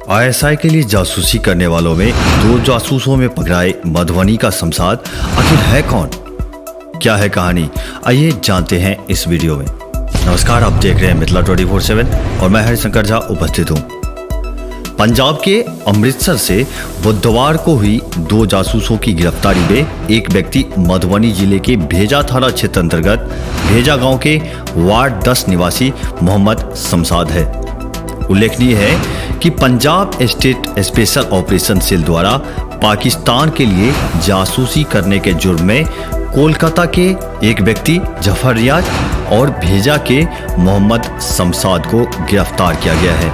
ISI के लिए जासूसी करने वालों में 2 जासूसों में पकड़ाए मधुबनी का शमशाद आखिर है कौन, क्या है कहानी, आइए जानते हैं इस वीडियो में। नमस्कार, आप देख रहे हैं मिथिला 24/7 और मैं हरिशंकर झा उपस्थित हूँ। पंजाब के अमृतसर से बुधवार को हुई 2 जासूसों की गिरफ्तारी में एक व्यक्ति मधुबनी जिले के भेजा थाना क्षेत्र अंतर्गत भेजा गांव के वार्ड 10 निवासी मोहम्मद शमशाद है। उल्लेखनीय है कि Punjab state special operation cell द्वारा पाकिस्तान के लिए जासूसी करने के जुर्म में कोलकाता के एक व्यक्ति जफर रियाज और भेजा के मोहम्मद शमशाद को गिरफ्तार किया गया है।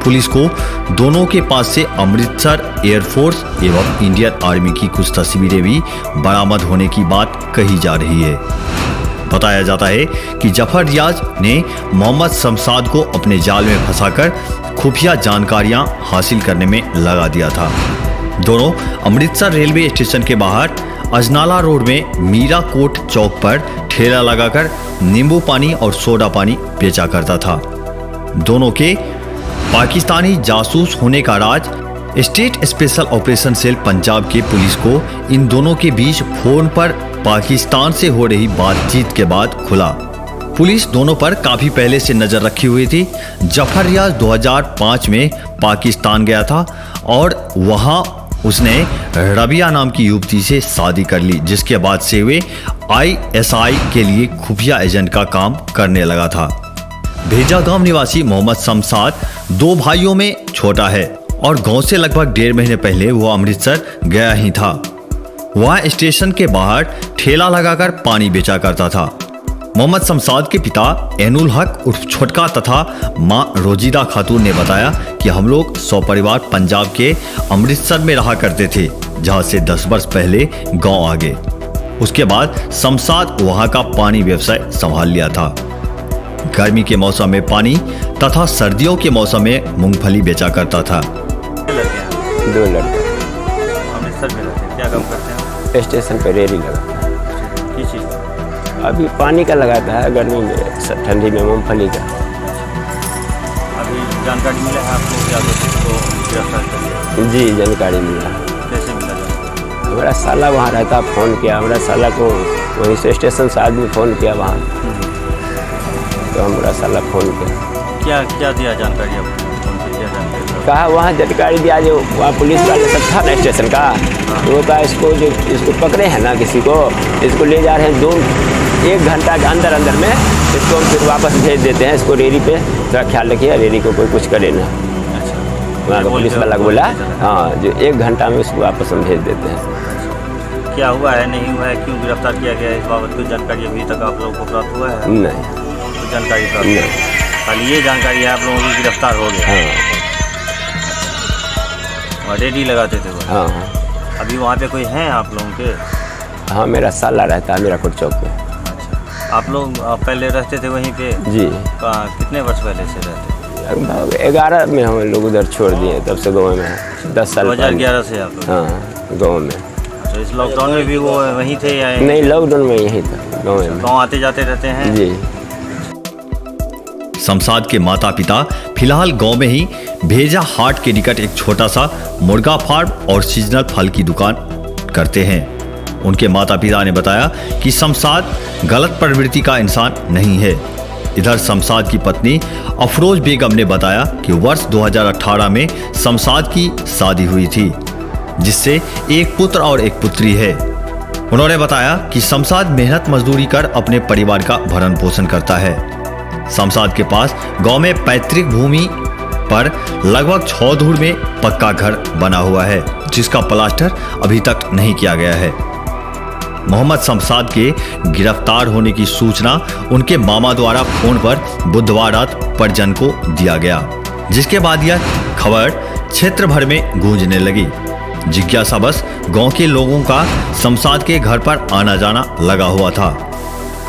पुलिस को दोनों के पास से अमृतसर एयरफोर्स एवं इंडियन आर्मी की कुछ तस्वीरें भी बरामद होने की बात कही जा रही है। बताया जाता है कि जफर रियाज ने मोहम्मद शमशाद को अपने जाल में फंसाकर खुफिया जानकारियां हासिल करने में लगा दिया था। दोनों अमृतसर रेलवे स्टेशन के बाहर अजनाला रोड में मीरा कोट चौक पर ठेला लगाकर नींबू पानी और सोडा पानी बेचा करता था। दोनों के पाकिस्तानी जासूस होने का राज state special operation cell Punjab के पुलिस को इन दोनों के बीच फोन पर पाकिस्तान से हो रही बातचीत के बाद खुला। पुलिस दोनों पर काफी पहले से नजर रखी हुई थी। जफर रियाज 2005 में पाकिस्तान गया था और वहां उसने रबिया नाम की युवती से शादी कर ली, जिसके बाद से वे आईएसआई के लिए खुफिया एजेंट का काम करने लगा था। भेजा गांव निवासी मोहम्मद शमशाद 2 भाइयों में छोटा है और गांव से लगभग 1.5 महीने पहले वो अमृतसर गया ही था। वहां स्टेशन के बाहर ठेला लगाकर पानी बेचा करता था। मोहम्मद शमशाद के पिता एनुल हक उर्फ छोटका तथा मां रोजिदा खातून ने बताया कि हम लोग 100 परिवार पंजाब के अमृतसर में रहा करते थे, जहां से 10 वर्ष पहले गांव आ गए। उसके बाद शमशाद वहां का पानी व्यवसाय संभाल लिया था। गर्मी के मौसम में पानी तथा सर्दियों के मौसम में मूंगफली बेचा करता था। 2 लड़के अमृतसर में रहते हैं, क्या काम करते हैं? स्टेशन पे रेडी लगाता है। किस चीज़ का? अभी पानी का लगाता है, गर्मी में, ठंडी में मूंगफली का। अभी जानकारी मिला है आपको क्या को गिरफ्तार कर लिया? जी, जानकारी मिला। कैसे मिला जानकारी? हमारा साला वहाँ रहता, फ़ोन किया हमारा साला को, वहीं से स्टेशन से आदमी फ़ोन किया वहाँ, तो हमारा साला फ़ोन किया। क्या दिया जानकारी आपको? क्या जानकारी कहा वहाँ जानकारी दिया जो वहाँ पुलिस वाले सब था ना स्टेशन का, वो कहा इसको पकड़े हैं ना किसी को, इसको ले जा रहे हैं 1 घंटा के अंदर में इसको हम फिर वापस भेज देते हैं। इसको रेरी पे थोड़ा ख्याल रखिए, रेरी को कोई कुछ करे ना। अच्छा, वहाँ का पुलिस वाला को बोला हाँ, जो 1 घंटा में उसको वापस हम भेज देते हैं। क्या हुआ है, नहीं हुआ है, क्यों गिरफ्तार किया गया है, इस बाबत कोई जानकारी अभी तक आप लोगों को प्राप्त हुआ है? नहीं, कोई जानकारी प्राप्त नहीं। खाली ये जानकारी है आप लोगों की गिरफ्तार हो गया। हाँ और रेडी लगाते थे वो? हाँ। अभी वहाँ पे कोई हैं आप लोगों के? हाँ, मेरा साला रहता है मेरा कोट चौक में। अच्छा, आप लोग पहले रहते थे वहीं पे? जी। कितने वर्ष पहले से रहते थे? 11 में हम लोग उधर छोड़ दिए, तब से गाँव में है 10 साल। 2011 से आप लोग? हाँ, गाँव में। तो इस लॉकडाउन में भी वो वहीं थे या? नहीं, लॉकडाउन में यहीं था, गाँव में। गाँव आते जाते रहते हैं? जी। शमशाद के माता पिता फिलहाल गांव में ही भेजा हाट के निकट एक छोटा सा मुर्गा फार्म और सीजनल फल की दुकान करते हैं। उनके माता पिता ने बताया कि शमशाद गलत प्रवृत्ति का इंसान नहीं है। इधर शमशाद की पत्नी अफरोज बेगम ने बताया कि वर्ष 2018 में शमशाद की शादी हुई थी, जिससे एक पुत्र और एक पुत्री है। उन्होंने बताया कि शमशाद मेहनत मजदूरी कर अपने परिवार का भरण पोषण करता है। शमशाद के पास गांव में पैतृक भूमि पर लगभग 6 धूर में पक्का घर बना हुआ है, जिसका प्लास्टर अभी तक नहीं किया गया है। मोहम्मद शमशाद के गिरफ्तार होने की सूचना उनके मामा द्वारा फोन पर बुधवार रात परिजन को दिया गया, जिसके बाद यह खबर क्षेत्र भर में गूंजने लगी। जिज्ञासावश गांव के लोगों का शमशाद के घर पर आना जाना लगा हुआ था।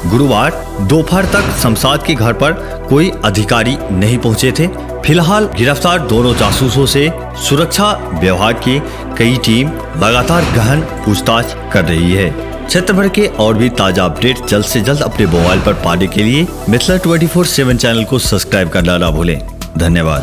गुरुवार दोपहर तक शमशाद के घर पर कोई अधिकारी नहीं पहुंचे थे। फिलहाल गिरफ्तार दोनों जासूसों से सुरक्षा विभाग की कई टीम लगातार गहन पूछताछ कर रही है। क्षेत्र भर के और भी ताजा अपडेट जल्द से जल्द अपने मोबाइल पर पाने के लिए मिथिला 24/7 चैनल को सब्सक्राइब करना ना भूलें। धन्यवाद।